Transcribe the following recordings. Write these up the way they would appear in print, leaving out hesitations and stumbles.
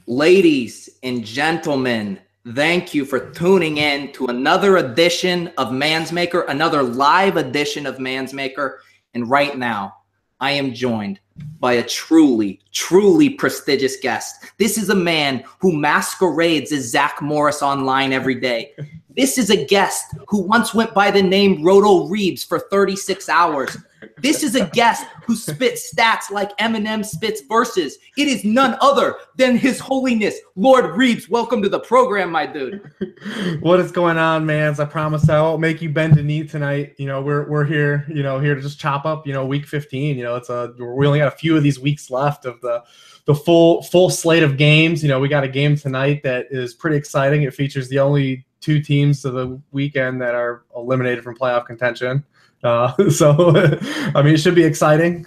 Ladies and gentlemen, thank you for tuning in to another edition of ManzMaker, another live edition of ManzMaker. And right now, I am joined by a truly, truly prestigious guest. This is a man who masquerades as Zach Morris online every day. This is a guest who once went by the name Roto Reebs for 36 hours. This is a guest who spits stats like Eminem spits verses. It is none other than His Holiness, Lord Reebs. Welcome to the program, my dude. What is going on, mans? I promise I won't make you bend a knee tonight. You know, we're here, here to just chop up, week 15. We only got a few of these weeks left of the full slate of games. We got a game tonight that is pretty exciting. It features the only two teams of the weekend that are eliminated from playoff contention. It should be exciting.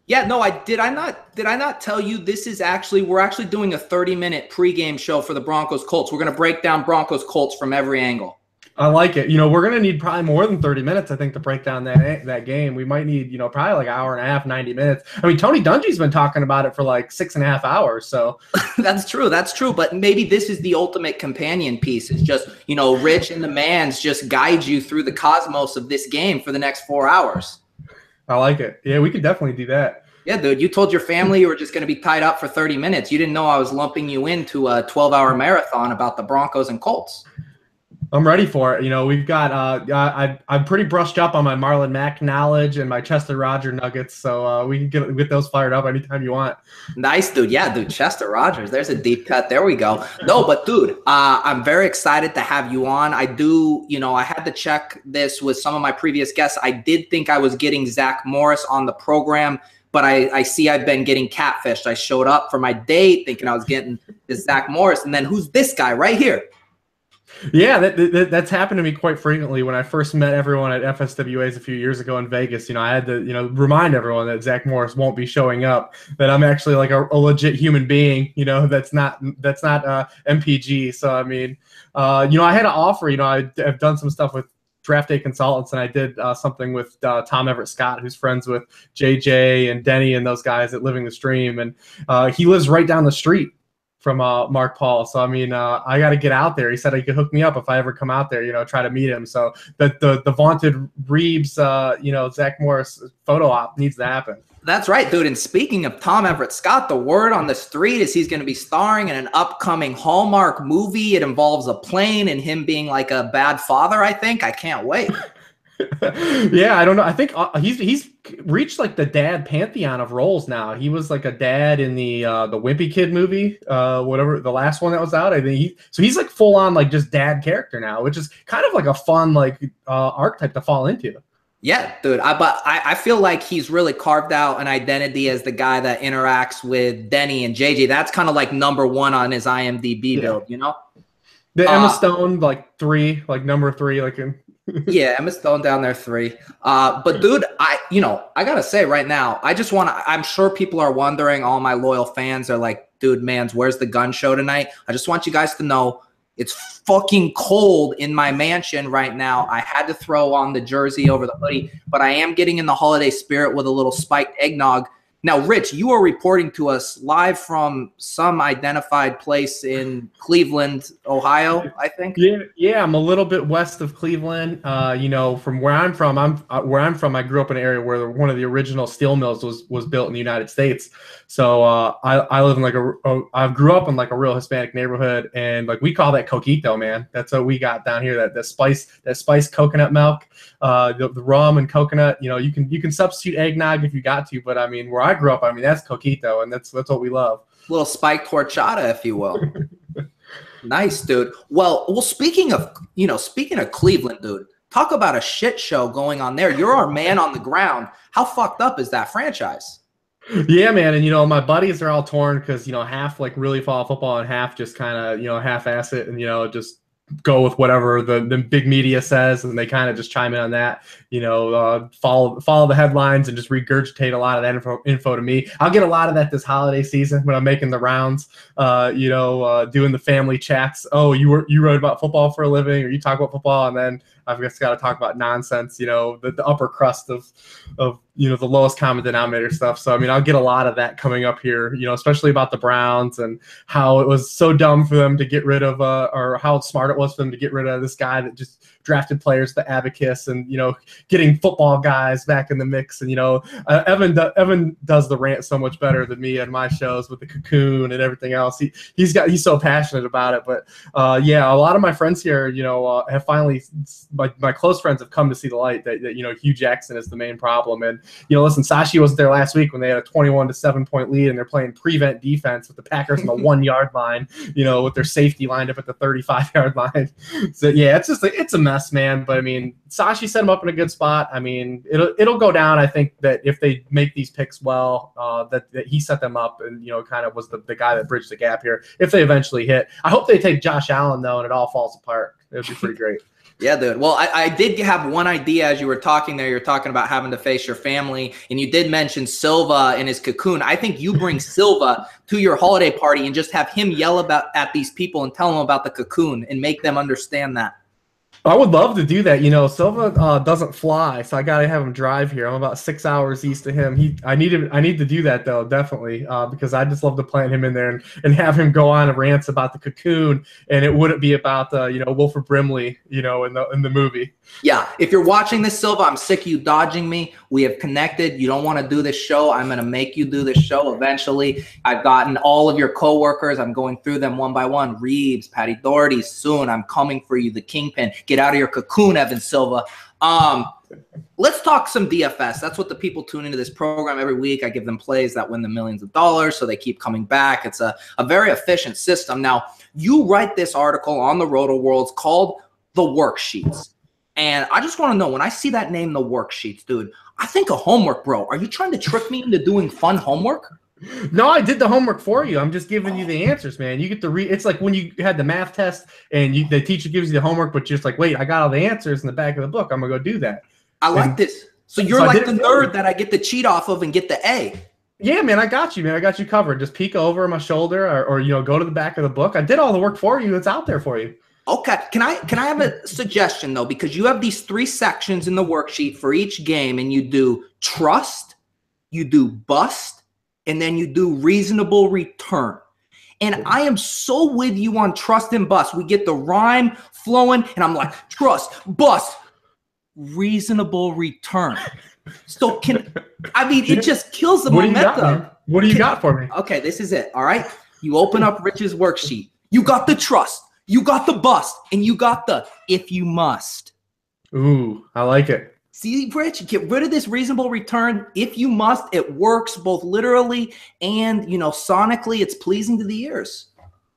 Yeah, no, did I not tell you we're actually doing a 30-minute pregame show for the Broncos Colts. We're going to break down Broncos Colts from every angle. I like it. We're going to need probably more than 30 minutes, I think, to break down that game. We might need, probably like an hour and a half, 90 minutes. I mean, Tony Dungy's been talking about it for like 6.5 hours. So That's true. But maybe this is the ultimate companion piece. It's just, Rich and the Mans just guide you through the cosmos of this game for the next 4 hours. I like it. Yeah, we could definitely do that. Yeah, dude, you told your family you were just going to be tied up for 30 minutes. You didn't know I was lumping you into a 12-hour marathon about the Broncos and Colts. I'm ready for it. We've got I'm pretty brushed up on my Marlon Mack knowledge and my Chester Rogers nuggets, so we can get those fired up anytime you want. Nice, dude. Yeah, dude, Chester Rogers. There's a deep cut. There we go. No, but dude, I'm very excited to have you on. I had to check this with some of my previous guests. I did think I was getting Zach Morris on the program, but I see I've been getting catfished. I showed up for my date thinking I was getting this Zach Morris, and then who's this guy right here? Yeah, that's happened to me quite frequently. When I first met everyone at FSWAs a few years ago in Vegas, I had to, remind everyone that Zach Morris won't be showing up, that I'm actually like a legit human being, that's not MPG. So, I had an offer, I've done some stuff with Draft Day Consultants, and I did something with Tom Everett Scott, who's friends with JJ and Denny and those guys at Living the Stream. And he lives right down the street from Mark Paul. So, I got to get out there. He said he could hook me up if I ever come out there, try to meet him. So the vaunted Reebs, Zach Morris photo op needs to happen. That's right, dude. And speaking of Tom Everett Scott, the word on the street is he's going to be starring in an upcoming Hallmark movie. It involves a plane and him being like a bad father, I think. I can't wait. Yeah, I don't know. I think he's reached like the dad pantheon of roles now. He was like a dad in the Wimpy Kid movie, whatever the last one that was out. I think he's like full on like just dad character now, which is kind of like a fun archetype to fall into. Yeah, dude. But I feel like he's really carved out an identity as the guy that interacts with Denny and JJ. That's kind of like number one on his IMDb build, The Emma Stone number 3 Yeah, Emma Stone down there 3. But dude, I gotta say right now, I'm sure people are wondering, all my loyal fans are like, dude, Mans, where's the gun show tonight? I just want you guys to know it's fucking cold in my mansion right now. I had to throw on the jersey over the hoodie, but I am getting in the holiday spirit with a little spiked eggnog. Now, Rich, you are reporting to us live from some identified place in Cleveland, Ohio, I think. Yeah, I'm a little bit west of Cleveland. From where I'm from, I grew up in an area where one of the original steel mills was built in the United States. So I live in I grew up in like a real Hispanic neighborhood, and like we call that coquito, man. That's what we got down here. That spiced coconut milk, the rum and coconut. You can substitute eggnog if you got to, but where I grew up, that's coquito, and that's what we love. A little spiked horchata, if you will. Nice, dude. Well, speaking of Cleveland, dude, talk about a shit show going on there. You're our man on the ground. How fucked up is that franchise? Yeah, man. And, my buddies are all torn because, half like really follow football and half just kind of, half-ass it and, just go with whatever the big media says, and they kind of just chime in on that, follow the headlines and just regurgitate a lot of that info to me. I'll get a lot of that this holiday season when I'm making the rounds, doing the family chats. Oh, you wrote about football for a living, or you talk about football, and then I've just got to talk about nonsense, the upper crust of the lowest common denominator stuff. So, I mean, I'll get a lot of that coming up here, especially about the Browns and how it was so dumb for them to get rid of, or how smart it was for them to get rid of this guy that just drafted players to abacus and, getting football guys back in the mix. And, Evan does the rant so much better than me at my shows with the cocoon and everything else. He's so passionate about it. But yeah, a lot of my friends here, have finally, my close friends have come to see the light that Hugh Jackson is the main problem. And, listen, Sashi wasn't there last week when they had a 21-7 point lead and they're playing prevent defense with the Packers on the 1 yard line, with their safety lined up at the 35-yard line. So yeah, it's a mess, man. But I mean, Sashi set him up in a good spot. I mean, it'll go down. I think that if they make these picks well, that he set them up and, kind of was the guy that bridged the gap here. If they eventually hit, I hope they take Josh Allen though, and it all falls apart. It would be pretty great. Yeah, dude. Well, I did have one idea as you were talking there. You're talking about having to face your family, and you did mention Silva and his cocoon. I think you bring Silva to your holiday party and just have him yell at these people and tell them about the cocoon and make them understand that. I would love to do that. Silva doesn't fly, so I gotta have him drive here. I'm about 6 hours east of him. I need to do that though, definitely, because I just love to plant him in there and have him go on a rant about the cocoon, and it wouldn't be about Wilford Brimley, in the movie. Yeah, if you're watching this, Silva, I'm sick of you dodging me. We have connected. You don't want to do this show. I'm gonna make you do this show eventually. I've gotten all of your coworkers. I'm going through them one by one. Reebs, Patty Doherty. Soon, I'm coming for you. The Kingpin. Get out of your cocoon, Evan Silva. Let's talk some DFS. That's what the people tune into this program every week. I give them plays that win them millions of dollars, so they keep coming back. It's a very efficient system. Now, you write this article on the Roto Worlds called The Worksheets. And I just want to know, when I see that name, The Worksheets, dude, I think of homework, bro. Are you trying to trick me into doing fun homework? No, I did the homework for you. I'm just giving you the answers, man. You get to read. It's like when you had the math test and the teacher gives you the homework, but you're just like, wait, I got all the answers in the back of the book. I'm going to go do that. I like this. So you're like the nerd that I get to cheat off of and get the A. Yeah, man, I got you, man. I got you covered. Just peek over my shoulder or go to the back of the book. I did all the work for you. It's out there for you. Okay. Can I have a suggestion, though? Because you have these 3 sections in the worksheet for each game, and you do trust, you do bust, and then you do reasonable return. And I am so with you on trust and bust. We get the rhyme flowing, and I'm like, trust, bust, reasonable return. So it just kills the momentum. What do you got for me? Okay, this is it, all right? You open up Rich's worksheet. You got the trust, you got the bust, and you got the if you must. Ooh, I like it. See, Rich, get rid of this reasonable return. If you must, it works both literally and, sonically, it's pleasing to the ears.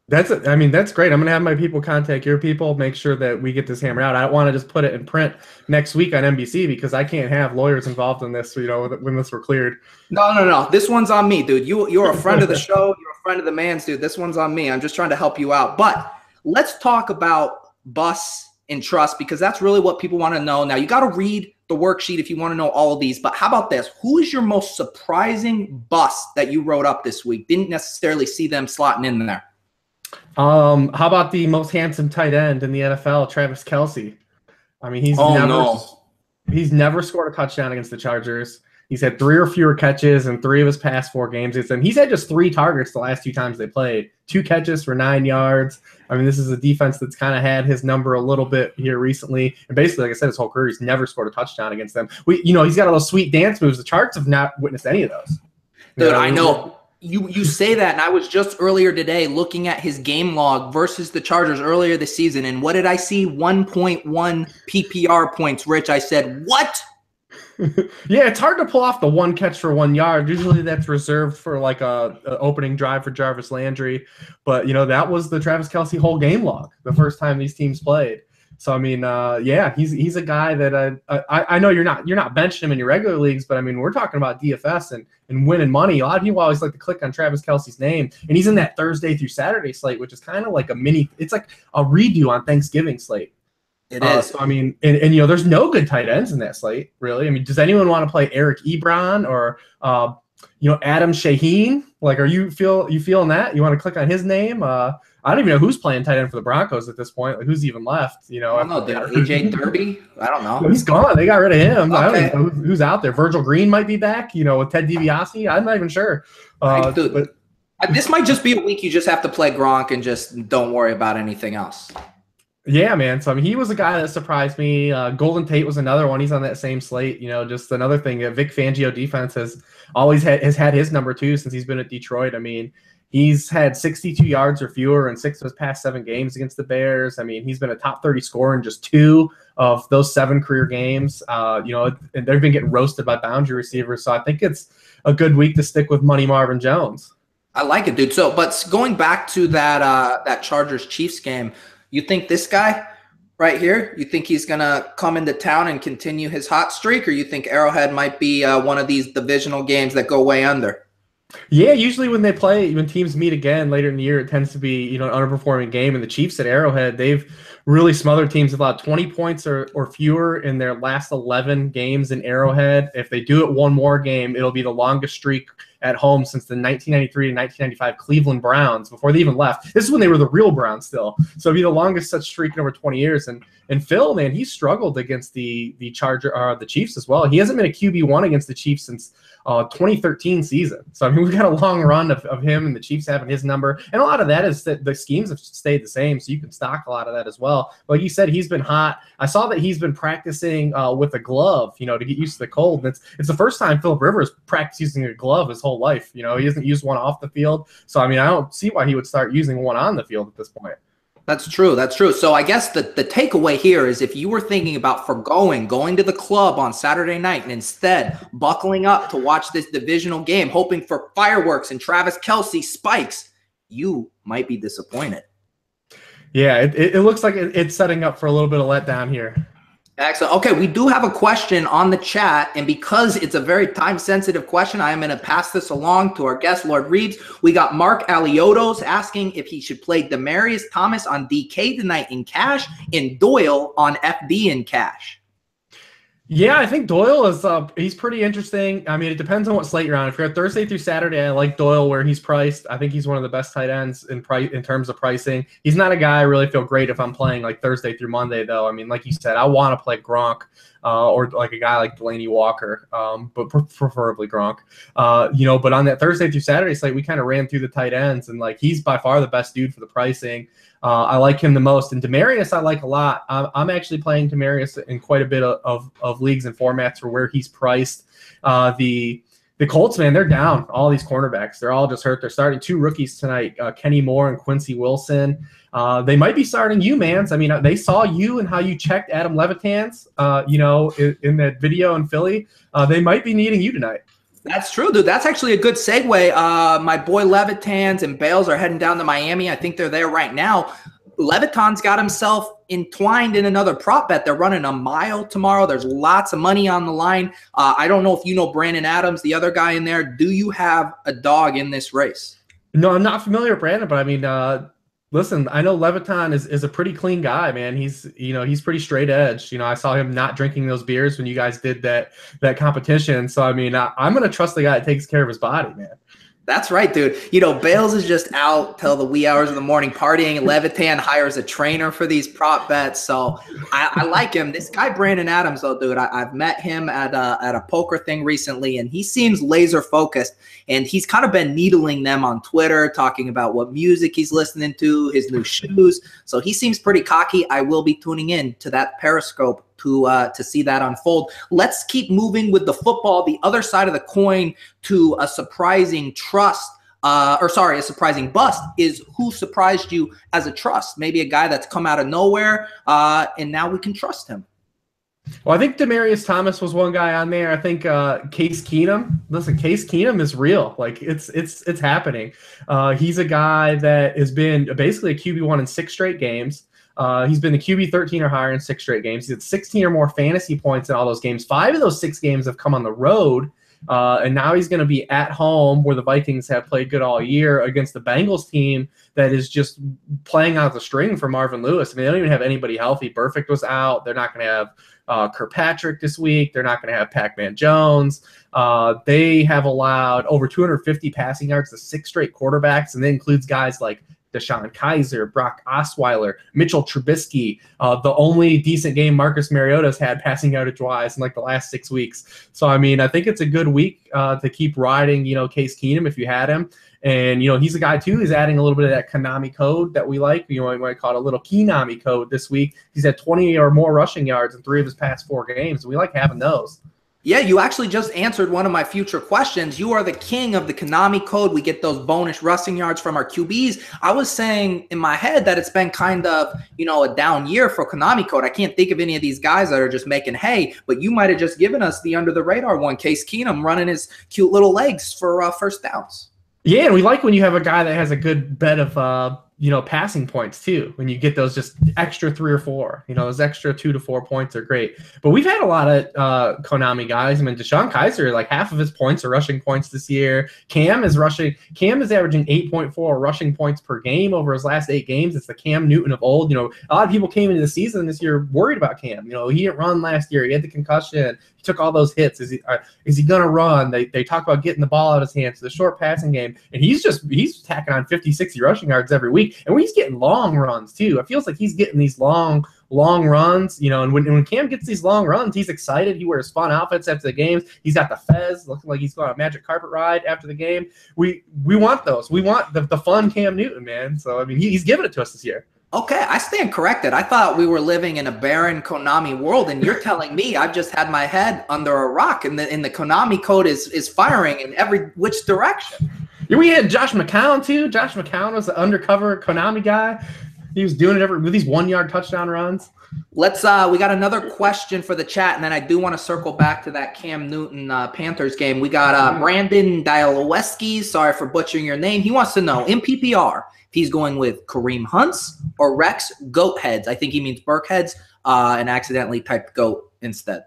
That's great. I'm going to have my people contact your people, make sure that we get this hammered out. I don't want to just put it in print next week on NBC because I can't have lawyers involved in this, when this were cleared. No. This one's on me, dude. You're a friend of the show. You're a friend of the man's, dude. This one's on me. I'm just trying to help you out. But let's talk about busts and trust because that's really what people want to know. Now, you got to read the worksheet if you want to know all of these, but how about this? Who is your most surprising bust that you wrote up this week? Didn't necessarily see them slotting in there. How about the most handsome tight end in the NFL, Travis Kelce? I mean, he's never scored a touchdown against the Chargers. He's had 3 or fewer catches in 3 of his past 4 games. And he's had just 3 targets the last 2 times they played. 2 catches for 9 yards. I mean, this is a defense that's kind of had his number a little bit here recently. And basically, like I said, his whole career, he's never scored a touchdown against them. He's got all those sweet dance moves. The Chargers have not witnessed any of those. Dude, I know. You say that, and I was just earlier today looking at his game log versus the Chargers earlier this season. And what did I see? 1.1 PPR points, Rich. I said, what? Yeah, it's hard to pull off the 1 catch for 1 yard. Usually that's reserved for like a opening drive for Jarvis Landry. But, that was the Travis Kelce whole game log the first time these teams played. So, I mean, yeah, he's a guy that I know you're not benching him in your regular leagues, but, I mean, we're talking about DFS and winning money. A lot of people always like to click on Travis Kelce's name, and he's in that Thursday through Saturday slate, which is kind of like it's like a redo on Thanksgiving slate. It is. So, I mean, and there's no good tight ends in that slate, really. I mean, does anyone want to play Eric Ebron or Adam Shaheen. Like, you feeling that? You want to click on his name? I don't even know who's playing tight end for the Broncos at this point. Like, who's even left? I don't know, dude. AJ Derby? I don't know. He's gone. They got rid of him. Okay. I don't even know who's out there. Virgil Green might be back, with Ted DiBiase. I'm not even sure. Dude, this might just be a week you just have to play Gronk and just don't worry about anything else. Yeah, man. So, I mean, he was a guy that surprised me. Golden Tate was another one. He's on that same slate. Just another thing. Vic Fangio defense has had his number 2 since he's been at Detroit. I mean, he's had 62 yards or fewer in 6 of his past 7 games against the Bears. I mean, he's been a top 30 scorer in just 2 of those 7 career games. And they've been getting roasted by boundary receivers. So I think it's a good week to stick with Money Marvin Jones. I like it, dude. So, but going back to that Chargers-Chiefs game, you think this guy right here, you think he's going to come into town and continue his hot streak, or you think Arrowhead might be one of these divisional games that go way under? Yeah, usually when teams meet again later in the year, it tends to be, an underperforming game. And the Chiefs at Arrowhead, they've really smothered teams allowed 20 points or fewer in their last 11 games in Arrowhead. If they do it one more game, it'll be the longest streak at home since the 1993 to 1995 Cleveland Browns, before they even left. This is when they were the real Browns still. So it'll be the longest such streak in over 20 years. And Phil, man, he struggled against the Chiefs as well. He hasn't been a QB1 against the Chiefs since 2013 season. So, I mean, we've got a long run of him and the Chiefs having his number. And a lot of that is that the schemes have stayed the same, so you can stock a lot of that as well. Like you said, he's been hot. I saw that he's been practicing with a glove, to get used to the cold. And it's the first time Philip Rivers practiced using a glove his whole life. He hasn't used one off the field. So, I mean, I don't see why he would start using one on the field at this point. That's true. That's true. So I guess the takeaway here is, if you were thinking about going to the club on Saturday night and instead buckling up to watch this divisional game, hoping for fireworks and Travis Kelce spikes, you might be disappointed. Yeah, it looks like it's setting up for a little bit of letdown here. Excellent. Okay, we do have a question on the chat, and because it's a very time-sensitive question, I am going to pass this along to our guest, Lord Reebs. We got Mark Aliotos asking if he should play Demaryius Thomas on DK tonight in cash and Doyle on FB in cash. Yeah, I think Doyle is he's pretty interesting. I mean, it depends on what slate you're on. If you're at Thursday through Saturday, I like Doyle where he's priced. I think he's one of the best tight ends in terms of pricing. He's not a guy I really feel great if I'm playing like Thursday through Monday, though. I mean, like you said, I want to play Gronk or like a guy like Delaney Walker, but preferably Gronk. But on that Thursday through Saturday slate, we kind of ran through the tight ends, and like he's by far the best dude for the pricing. I like him the most. And Demaryius I like a lot. I'm actually playing Demaryius in quite a bit of leagues and formats for where he's priced. The Colts, man, they're down. All these cornerbacks, they're all just hurt. They're starting 2 rookies tonight, Kenny Moore and Quincy Wilson. They might be starting you, Mans. I mean, they saw you and how you checked Adam Levitan's, in that video in Philly. They might be needing you tonight. That's true, dude. That's actually a good segue. My boy Levitans and Bales are heading down to Miami. I think they're there right now. Levitan's got himself entwined in another prop bet. They're running a mile tomorrow. There's lots of money on the line. I don't know if you know Brandon Adams, the other guy in there. Do you have a dog in this race? No, I'm not familiar with Brandon, but I mean, listen, I know Levitan is a pretty clean guy, man. He's pretty straight edge. I saw him not drinking those beers when you guys did that competition. So, I mean, I'm going to trust the guy that takes care of his body, man. That's right, dude. Bales is just out till the wee hours of the morning partying. Levitan hires a trainer for these prop bets. So I like him. This guy, Brandon Adams, though, dude, I've met him at a poker thing recently, and he seems laser focused. And he's kind of been needling them on Twitter, talking about what music he's listening to, his new shoes. So he seems pretty cocky. I will be tuning in to that Periscope to see that unfold. Let's keep moving with the football. The other side of the coin to a surprising a surprising bust is who surprised you as a trust. Maybe a guy that's come out of nowhere, and now we can trust him. Well, I think Demaryius Thomas was one guy on there. I think Case Keenum. Listen, Case Keenum is real. Like it's happening. He's a guy that has been basically a QB1 in 6 straight games. He's been the QB 13 or higher in 6 straight games. He's had 16 or more fantasy points in all those games. 5 of those 6 games have come on the road. And now he's going to be at home where the Vikings have played good all year against the Bengals team that is just playing out the string for Marvin Lewis. I mean, they don't even have anybody healthy. Perfect was out. They're not going to have Kirkpatrick this week. They're not going to have Pac-Man Jones. They have allowed over 250 passing yards to 6 straight quarterbacks, and that includes guys like Deshaun Kaiser, Brock Osweiler, Mitchell Trubisky. The only decent game Marcus Mariota's had passing yardage-wise in like the last 6 weeks. So, I mean, I think it's a good week to keep riding, Case Keenum if you had him. And, he's a guy, too, who's adding a little bit of that Konami code that we like. You might call it a little Keenami code this week. He's had 20 or more rushing yards in 3 of his past 4 games. We like having those. Yeah, you actually just answered one of my future questions. You are the king of the Konami code. We get those bonus rushing yards from our QBs. I was saying in my head that it's been kind of, a down year for Konami code. I can't think of any of these guys that are just making hay, but you might have just given us the under the radar one, Case Keenum running his cute little legs for first downs. Yeah, and we like when you have a guy that has a good bed of passing points too. When you get those just extra 3 or 4, those extra 2 to 4 points are great. But we've had a lot of Konami guys. I mean, Deshaun Kaiser, like half of his points are rushing points this year. Cam is averaging 8.4 rushing points per game over his last 8 games. It's the Cam Newton of old. A lot of people came into the season this year worried about Cam. He didn't run last year. He had the concussion. He took all those hits. Is he gonna run? They talk about getting the ball out of his hands, the short passing game, and he's tacking on 50, 60 rushing yards every week. And he's getting long runs too. It feels like he's getting these long runs, and when Cam gets these long runs, he's excited. He wears fun outfits after the games. He's got the fez, looking like he's going on a magic carpet ride after the game. We want those. We want the fun Cam Newton, man. So I mean, he's giving it to us this year. Okay, I stand corrected. I thought we were living in a barren Konami world, and you're telling me I've just had my head under a rock, and the Konami code is firing in every which direction. We had Josh McCown too. Josh McCown was the undercover Konami guy. He was doing it with these 1-yard touchdown runs. We got another question for the chat, and then I do want to circle back to that Cam Newton Panthers game. We got Brandon Dialoweski. Sorry for butchering your name. He wants to know in PPR if he's going with Kareem Hunts or Rex Goatheads. I think he means Burkheads, and accidentally typed goat instead.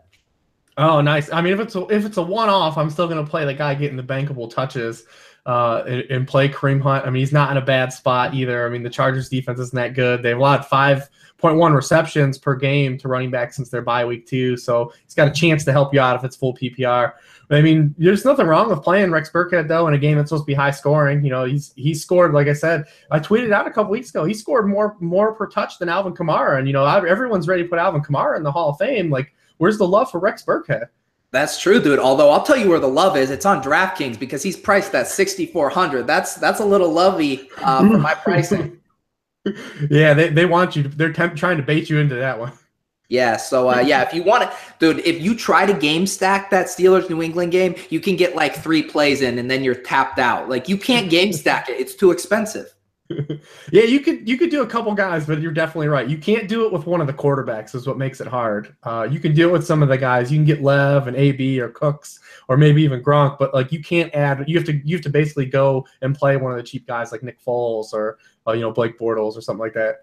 Oh, nice. I mean, if it's a one-off, I'm still going to play the guy getting the bankable touches. And play Kareem Hunt. I mean, he's not in a bad spot either. I mean, the Chargers defense isn't that good. They've allowed 5.1 receptions per game to running back since their bye week too. So he's got a chance to help you out if it's full PPR. But I mean, there's nothing wrong with playing Rex Burkhead though in a game that's supposed to be high scoring. He scored, like I said, I tweeted out a couple weeks ago. He scored more per touch than Alvin Kamara, and everyone's ready to put Alvin Kamara in the Hall of Fame. Like, where's the love for Rex Burkhead? That's true, dude. Although I'll tell you where the love is. It's on DraftKings because he's priced at $6,400. That's a little lovey for my pricing. Yeah, they want you. They're trying to bait you into that one. Yeah. So if you want to, dude, if you try to game stack that Steelers New England game, you can get like 3 plays in and then you're tapped out. Like you can't game stack it. It's too expensive. Yeah, you could do a couple guys, but you're definitely right. You can't do it with one of the quarterbacks is what makes it hard. You can do it with some of the guys. You can get Lev and AB or Cooks or maybe even Gronk, but like you can't add. You have to basically go and play one of the cheap guys like Nick Foles or Blake Bortles or something like that.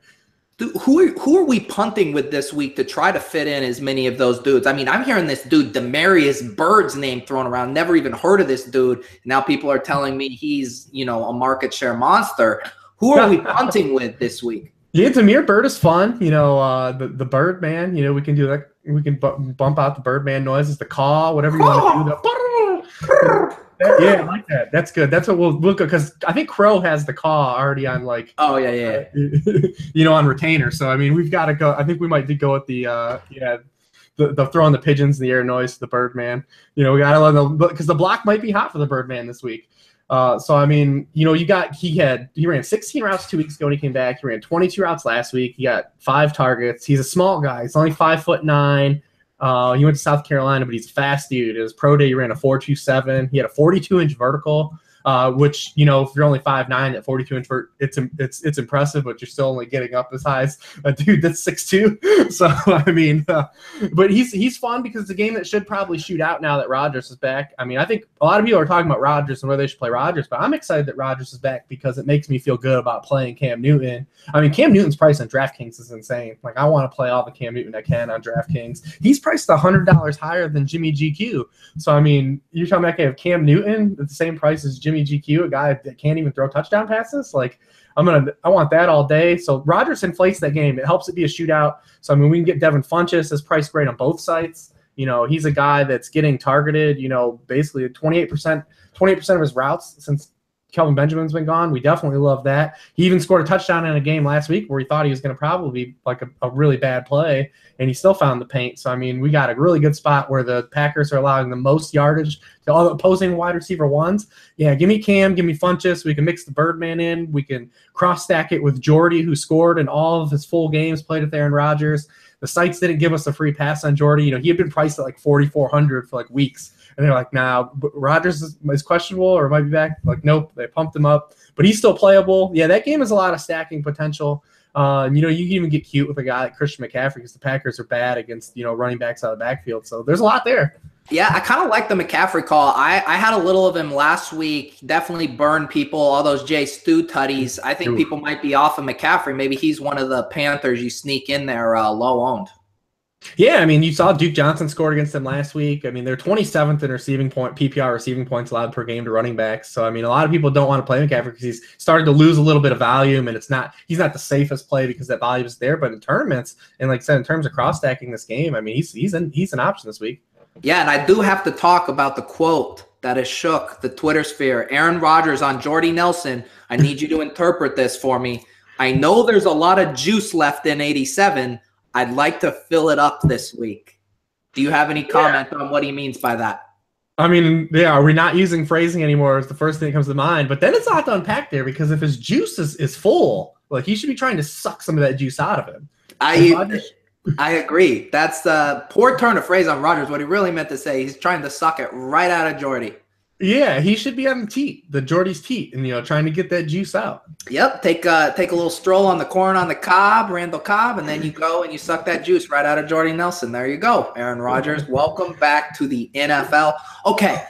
Dude, who are we punting with this week to try to fit in as many of those dudes? I mean, I'm hearing this dude Demarius Bird's name thrown around. Never even heard of this dude. Now people are telling me he's a market share monster. Who are we punting with this week? Yeah, Demir Bird is fun. The Birdman. We can do that. We can bump out the Birdman noises, the caw, whatever you want to do. Yeah, I like that. That's good. That's what we'll go because I think Crow has the caw already on like. Oh yeah. On retainer. So I mean, we've got to go. I think we might go with the throwing the pigeons in the air noise, the Birdman. We got to let them because the block might be hot for the Birdman this week. So I mean, he ran 16 routes 2 weeks ago when he came back. He ran 22 routes last week. He got 5 targets. He's a small guy. He's only 5'9". He went to South Carolina, but he's a fast dude. His pro day, he ran a 4.27. He had a 42-inch vertical. which, you know, if you're only 5'9" at 42-inch vert, it's impressive, but you're still only getting up as high as a dude that's 6'2". So, I mean, but he's fun because it's a game that should probably shoot out now that Rodgers is back. I mean, I think a lot of people are talking about Rodgers and whether they should play Rodgers, but I'm excited that Rodgers is back because it makes me feel good about playing Cam Newton. I mean, Cam Newton's price on DraftKings is insane. Like, I want to play all the Cam Newton I can on DraftKings. He's priced $100 higher than Jimmy GQ. So, I mean, you're talking about have Cam Newton at the same price as Jimmy GQ, a guy that can't even throw touchdown passes? Like, I want that all day. So Rodgers inflates that game. It helps it be a shootout. So, I mean, we can get Devin Funchess as price great on both sites. You know, he's a guy that's getting targeted, you know, basically 28% of his routes since Kelvin Benjamin's been gone. We definitely love that. He even scored a touchdown in a game last week where he thought he was going to probably be like a really bad play, and he still found the paint. So, I mean, we got a really good spot where the Packers are allowing the most yardage to all the opposing wide receiver ones. Yeah, give me Cam, give me Funchess. We can mix the Birdman in. We can cross-stack it with Jordy, who scored in all of his full games, played with Aaron Rodgers. The sites didn't give us a free pass on Jordy. You know, he had been priced at like $4,400 for like weeks. And they're like, nah, Rodgers is questionable or might be back. Like, nope, they pumped him up. But he's still playable. Yeah, that game has a lot of stacking potential. You know, you can even get cute with a guy like Christian McCaffrey because the Packers are bad against, you know, running backs out of the backfield. So there's a lot there. Yeah, I kind of like the McCaffrey call. I had a little of him last week. Definitely burned people, all those Jay Stu tutties. I think people might be off of McCaffrey. Maybe he's one of the Panthers you sneak in there low owned. Yeah, I mean, you saw Duke Johnson scored against them last week. I mean, they're 27th in PPR receiving points allowed per game to running backs. So, I mean, a lot of people don't want to play McCaffrey because he's started to lose a little bit of volume, and he's not the safest play because that volume is there. But in tournaments, and like I said, in terms of cross-stacking this game, I mean, he's an option this week. Yeah, and I do have to talk about the quote that has shook the Twitter sphere. Aaron Rodgers on Jordy Nelson. I need you to interpret this for me. I know there's a lot of juice left in 87. I'd like to fill it up this week. Do you have any comment on what he means by that? I mean, yeah, are we not using phrasing anymore is the first thing that comes to mind. But then it's a lot to unpack there because if his juice is full, like he should be trying to suck some of that juice out of him. I agree. That's a poor turn of phrase on Rodgers. What he really meant to say, he's trying to suck it right out of Jordy. Yeah, he should be on the teat, the Jordy's teat, and, you know, trying to get that juice out. Yep, take a little stroll on the corn on the cob, Randall Cobb, and then you go and you suck that juice right out of Jordy Nelson. There you go, Aaron Rodgers. Welcome back to the NFL. Okay,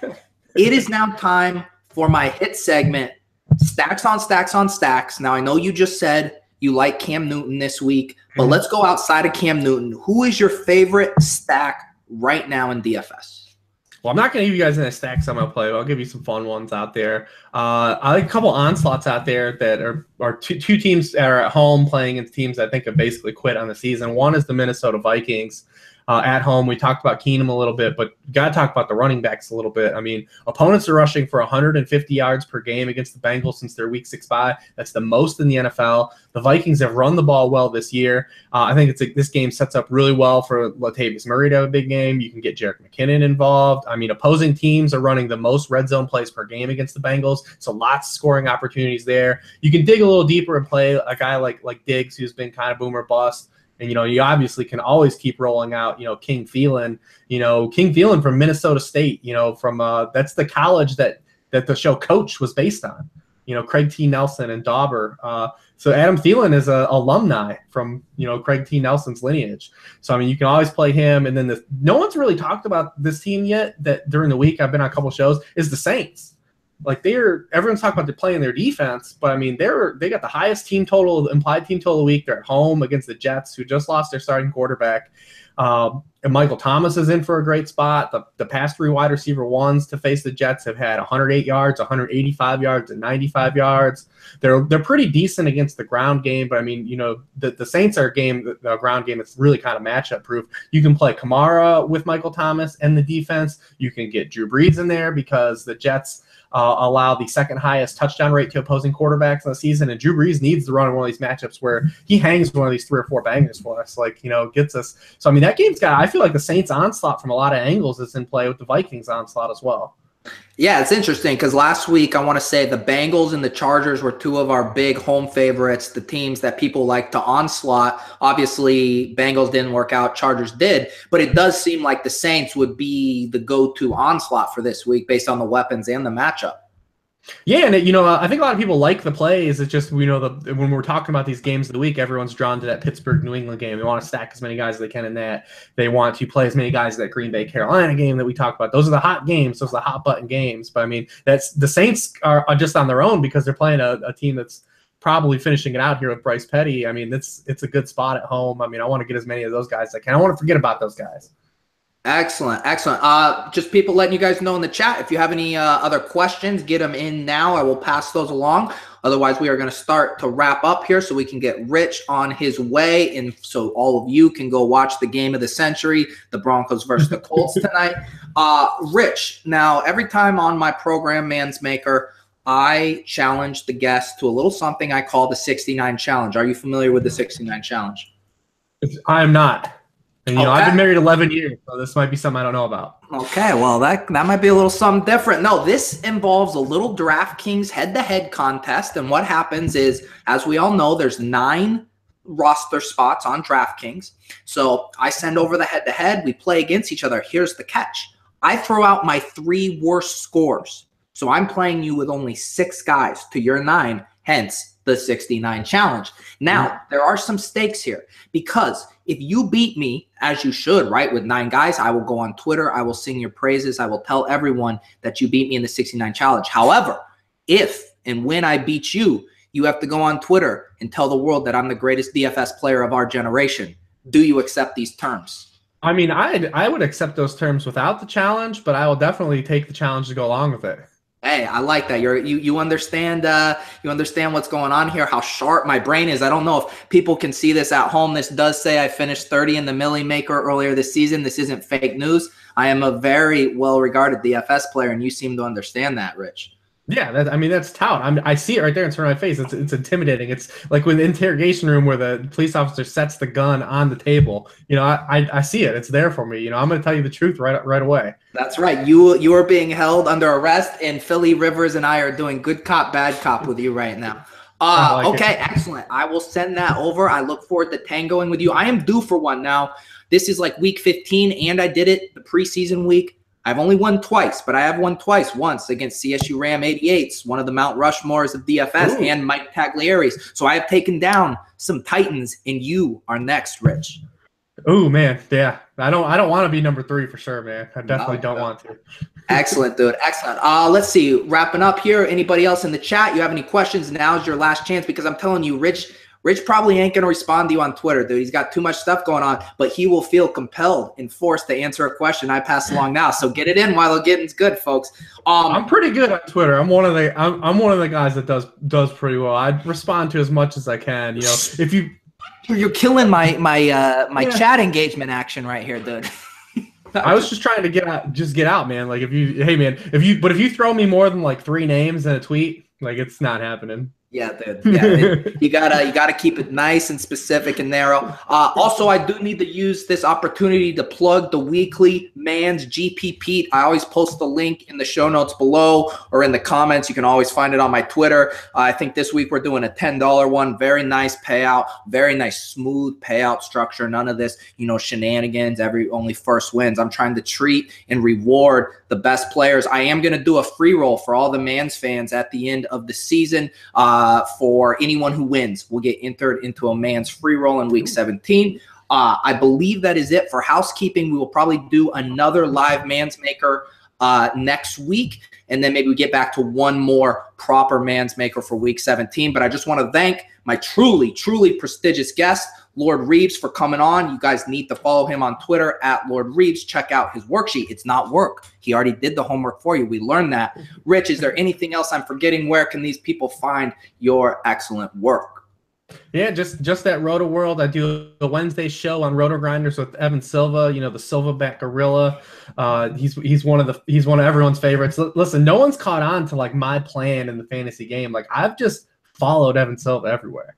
it is now time for my hit segment, Stacks on Stacks on Stacks. Now, I know you just said you like Cam Newton this week, but let's go outside of Cam Newton. Who is your favorite stack right now in DFS? Well, I'm not going to give you guys any stacks I'm going to play, but I'll give you some fun ones out there. I like a couple onslaughts out there that are two teams that are at home playing against teams that I think have basically quit on the season. One is the Minnesota Vikings. At home, we talked about Keenum a little bit, but got to talk about the running backs a little bit. I mean, opponents are rushing for 150 yards per game against the Bengals since their Week 6 bye. That's the most in the NFL. The Vikings have run the ball well this year. I think this game sets up really well for Latavius Murray to have a big game. You can get Jerick McKinnon involved. I mean, opposing teams are running the most red zone plays per game against the Bengals, so lots of scoring opportunities there. You can dig a little deeper and play a guy like Diggs, who's been kind of boom or bust. And, you know, you obviously can always keep rolling out, you know, King Thielen from Minnesota State, you know, from that's the college that the show Coach was based on, you know, Craig T. Nelson and Dauber. So Adam Thielen is an alumni from, you know, Craig T. Nelson's lineage. So, I mean, you can always play him. And then no one's really talked about this team yet that during the week I've been on a couple shows is the Saints. Like everyone's talking about they're playing their defense, but I mean they got the highest team total, implied team total of the week. They're at home against the Jets, who just lost their starting quarterback. And Michael Thomas is in for a great spot. The past three wide receiver ones to face the Jets have had 108 yards, 185 yards, and 95 yards. They're pretty decent against the ground game, but I mean, you know, the Saints are the ground game. It's really kind of matchup proof. You can play Kamara with Michael Thomas and the defense. You can get Drew Brees in there because the Jets allow the second highest touchdown rate to opposing quarterbacks in the season, and Drew Brees needs to run in one of these matchups where he hangs one of these 3 or 4 bangers for us, like, you know, gets us. So, I mean, that game's got, I feel like the Saints onslaught from a lot of angles is in play with the Vikings onslaught as well. Yeah, it's interesting because last week I want to say the Bengals and the Chargers were 2 of our big home favorites, the teams that people like to onslaught. Obviously, Bengals didn't work out, Chargers did, but it does seem like the Saints would be the go-to onslaught for this week based on the weapons and the matchup. Yeah, and I think a lot of people like the plays. It's just when we're talking about these games of the week, everyone's drawn to that Pittsburgh New England game. They want to stack as many guys as they can in that. They want to play as many guys in that Green Bay Carolina game that we talk about. Those are the hot games. Those are the hot button games. But I mean, that's the Saints are just on their own because they're playing a team that's probably finishing it out here with Bryce Petty. I mean, it's a good spot at home. I mean, I want to get as many of those guys as I can. I want to forget about those guys. Excellent. Just people letting you guys know in the chat, if you have any other questions, get them in now. I will pass those along. Otherwise, we are going to start to wrap up here so we can get Rich on his way. And so all of you can go watch the game of the century, the Broncos versus the Colts tonight. Rich, now every time on my program, ManzMaker, I challenge the guest to a little something I call the 69 challenge. Are you familiar with the 69 challenge? I am not. And, I've been married 11 years, so this might be something I don't know about. Okay, well, that might be a little something different. No, this involves a little DraftKings head-to-head contest, and what happens is, as we all know, there's 9 roster spots on DraftKings. So I send over the head-to-head. We play against each other. Here's the catch. I throw out my 3 worst scores. So I'm playing you with only 6 guys to your 9, hence the 69 challenge. Now, there are some stakes here because if you beat me, as you should, right, with 9 guys, I will go on Twitter. I will sing your praises. I will tell everyone that you beat me in the 69 challenge. However, if and when I beat you, you have to go on Twitter and tell the world that I'm the greatest DFS player of our generation. Do you accept these terms? I mean, I would accept those terms without the challenge, but I will definitely take the challenge to go along with it. Hey, I like that. You understand what's going on here, how sharp my brain is. I don't know if people can see this at home. This does say I finished 30 in the ManzMaker earlier this season. This isn't fake news. I am a very well-regarded DFS player, and you seem to understand that, Rich. Yeah, that's tout. I see it right there in front of my face. It's intimidating. It's like with the interrogation room where the police officer sets the gun on the table. I see it. It's there for me. I'm going to tell you the truth right away. That's right. You are being held under arrest, and Philly Rivers and I are doing good cop, bad cop with you right now. Okay, excellent. I will send that over. I look forward to tangoing with you. I am due for one now. This is like week 15, and I did it the preseason week. I've only won twice, but I have won twice. Once against CSU Ram 88s, one of the Mount Rushmores of DFS, Ooh. And Mike Taglieri's. So I have taken down some Titans, and you are next, Rich. Oh man, yeah. I don't want to be number 3 for sure, man. I definitely don't want to. Excellent, dude. Excellent. Let's see. Wrapping up here. Anybody else in the chat? You have any questions? Now's your last chance because I'm telling you, Rich probably ain't going to respond to you on Twitter, dude. He's got too much stuff going on, but he will feel compelled and forced to answer a question I pass along now. So get it in while the getting's good, folks. I'm pretty good on Twitter. I'm one of the guys that does pretty well. I respond to as much as I can. If you're killing my chat engagement action right here, dude. I was just trying to get out, man. Like if you throw me more than like 3 names in a tweet, like it's not happening. Yeah, dude. Yeah, you gotta keep it nice and specific and narrow. Also, I do need to use this opportunity to plug the weekly Man's GP Pete. I always post the link in the show notes below or in the comments. You can always find it on my Twitter. I think this week we're doing a $10 one. Very nice payout. Very nice, smooth payout structure. None of this, shenanigans. Only first wins. I'm trying to treat and reward the best players. I am gonna do a free roll for all the Mans fans at the end of the season. For anyone who wins will get entered into a Man's free roll in week 17. I believe that is it for housekeeping. We will probably do another live ManzMaker next week, and then maybe we get back to one more proper ManzMaker for week 17. But I just want to thank my truly, truly prestigious guest, Lord Reebs, for coming on. You guys need to follow him on Twitter at Lord Reebs. Check out his worksheet. It's not work. He already did the homework for you. We learned that. Rich, is there anything else I'm forgetting? Where can these people find your excellent work? Yeah, just that Roto World. I do a Wednesday show on Roto Grinders with Evan Silva, the Silverback Gorilla. He's one of everyone's favorites. Listen, no one's caught on to like my plan in the fantasy game. Like I've just followed Evan Silva everywhere.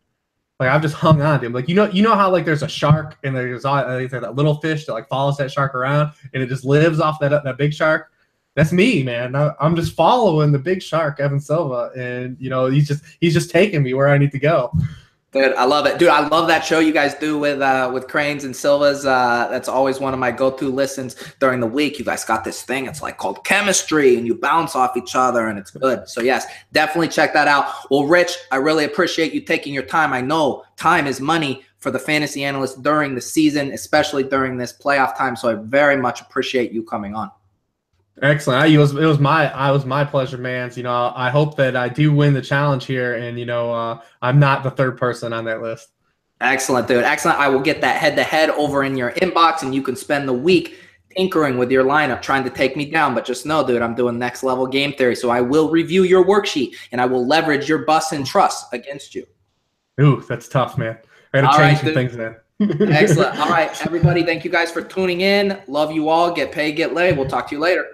Like I've just hung on to him. Like you know how like there's a shark and there's that little fish that like follows that shark around and it just lives off that big shark. That's me, man. I'm just following the big shark, Evan Silva, and he's just taking me where I need to go. Dude, I love it. Dude, I love that show you guys do with Cranes and Silvas. That's always one of my go-to listens during the week. You guys got this thing. It's like called Chemistry, and you bounce off each other, and it's good. So yes, definitely check that out. Well, Rich, I really appreciate you taking your time. I know time is money for the fantasy analysts during the season, especially during this playoff time. So I very much appreciate you coming on. Excellent. It was my pleasure, Mans. You know, I hope that I do win the challenge here, and you know, I'm not the third person on that list. Excellent, dude. Excellent. I will get that head-to-head over in your inbox, and you can spend the week tinkering with your lineup, trying to take me down. But just know, dude, I'm doing next level game theory. So I will review your worksheet, and I will leverage your bust and trust against you. Ooh, that's tough, man. I got to change some things then. Excellent. All right, everybody. Thank you guys for tuning in. Love you all. Get paid, get laid. We'll talk to you later.